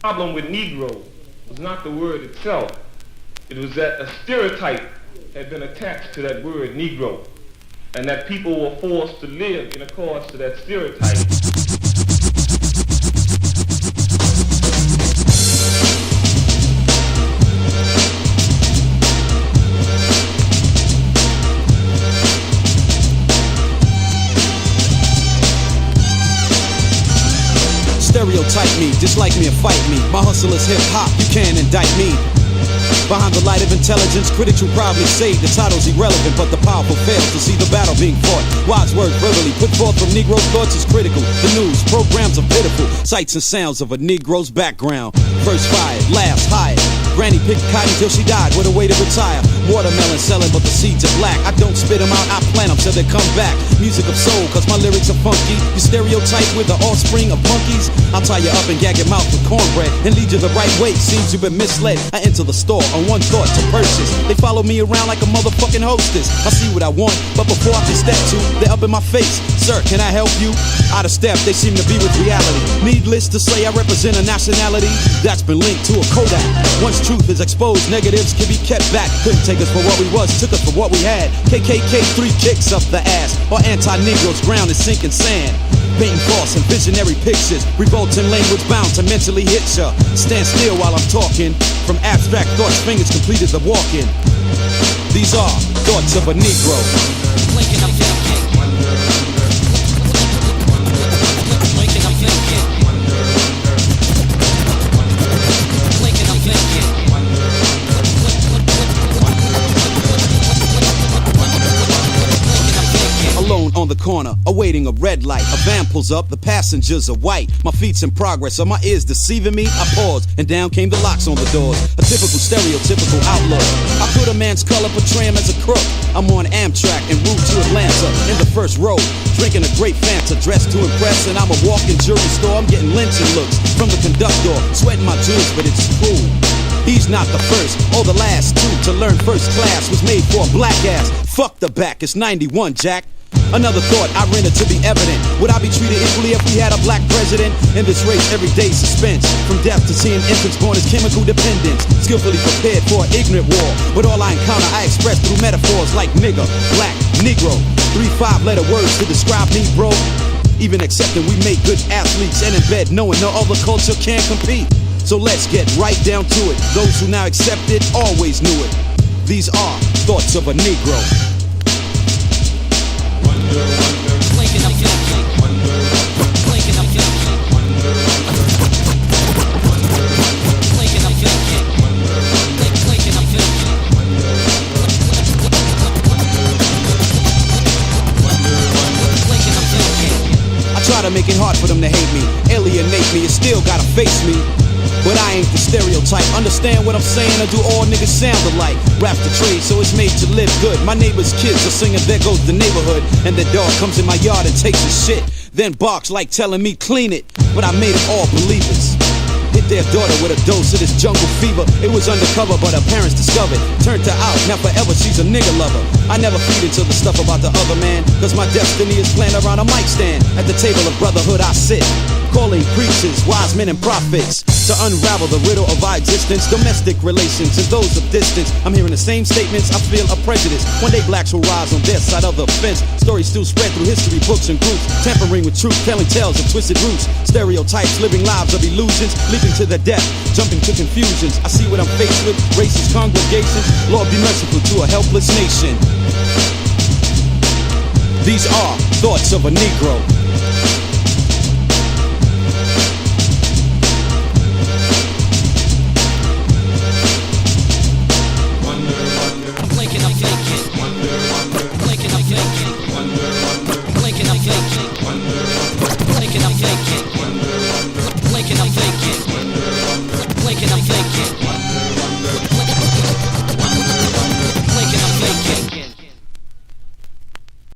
problem with Negro was not the word itself. It was that a stereotype had been attached to that word Negro, and that people were forced to live in accordance to that stereotype. Stereotype me, dislike me or fight me. My hustle is hip-hop, you can't indict me. Behind the light of intelligence, critics will probably say the title's irrelevant, but the powerful fail to see the battle being fought. Wise words verbally put forth from Negro thoughts is critical. The news, programs are pitiful, sights and sounds of a Negro's background. First fired, last hired. Granny picked cotton till she died with a way to retire. Watermelon selling, but the seeds are black. I don't spit them out, I plant them till they come back. Music of soul, cause my lyrics are funky. You stereotype with the offspring of monkeys. I'll tie you up and gag your mouth with cornbread and lead you the right way. Seems you've been misled. I enter the store on one thought to purchase. They follow me around like a motherfucking hostess. I see what I want, but before I can step to, they're up in my face. Sir, can I help you? Out of step, they seem to be with reality. Needless to say, I represent a nationality that's been linked to a Kodak. Once truth is exposed, negatives can be kept back. Couldn't take us for what we was, took us for what we had. KKK, 3 kicks up the ass. Or anti-Negroes ground in sinking sand. Painting false and visionary pictures. Revolting language bound to mentally hit ya. Stand still while I'm talking. From abstract thoughts, fingers completed the walk-in. These are thoughts of a Negro. Waking up thinking. Waking up thinking. Waking up thinking. Alone on the corner, awaiting a red light. A van pulls up, the passengers are white. My feet's in progress, are my ears deceiving me? I pause, and down came the locks on the doors. A typical, stereotypical outlook. I put a man's color, portray him as a crook. I'm on Amtrak en route to Atlanta, in the first row, drinking a great Fanta, dressed to impress, and I'm a walking jewelry store. I'm getting lynching looks from the conductor, sweating my jewels, but it's cool. He's not the first or the last to learn first class was made for a black ass. Fuck the back, it's 91, Jack. Another thought I rendered to be evident. Would I be treated equally if we had a black president? In this race, everyday suspense. From death to seeing infants born as chemical dependents. Skillfully prepared for an ignorant war. But all I encounter, I express through metaphors like nigger, black, Negro. 3 5-letter words to describe me, bro. Even accepting we make good athletes and in bed knowing no other culture can compete. So let's get right down to it. Those who now accept it always knew it. These are thoughts of a Negro. Waking up thinking. Waking up thinking. Waking up thinking. Waking up thinking. Waking up thinking. I try to make it hard for them to hate me, alienate me, you still gotta face me. But I ain't the stereotype. Understand what I'm saying, or do all niggas sound alike? Rap's the trade, so it's made to live good. My neighbor's kids are singing There Goes the Neighborhood, and the dog comes in my yard and takes his shit, then barks like telling me clean it. But I made them all believers. Hit their daughter with a dose of this jungle fever. It was undercover, but her parents discovered. Turned her out, now forever she's a nigga lover. I never feed into the stuff about the other man, cause my destiny is planned around a mic stand. At the table of brotherhood I sit, calling preachers, wise men and prophets, to unravel the riddle of our existence, domestic relations and those of distance. I'm hearing the same statements, I feel a prejudice. One day blacks will rise on their side of the fence. Stories still spread through history books and groups, tampering with truth, telling tales of twisted roots. Stereotypes, living lives of illusions, leading to their death, jumping to confusions. I see what I'm faced with, racist congregations. Lord be merciful to a helpless nation. These are thoughts of a Negro.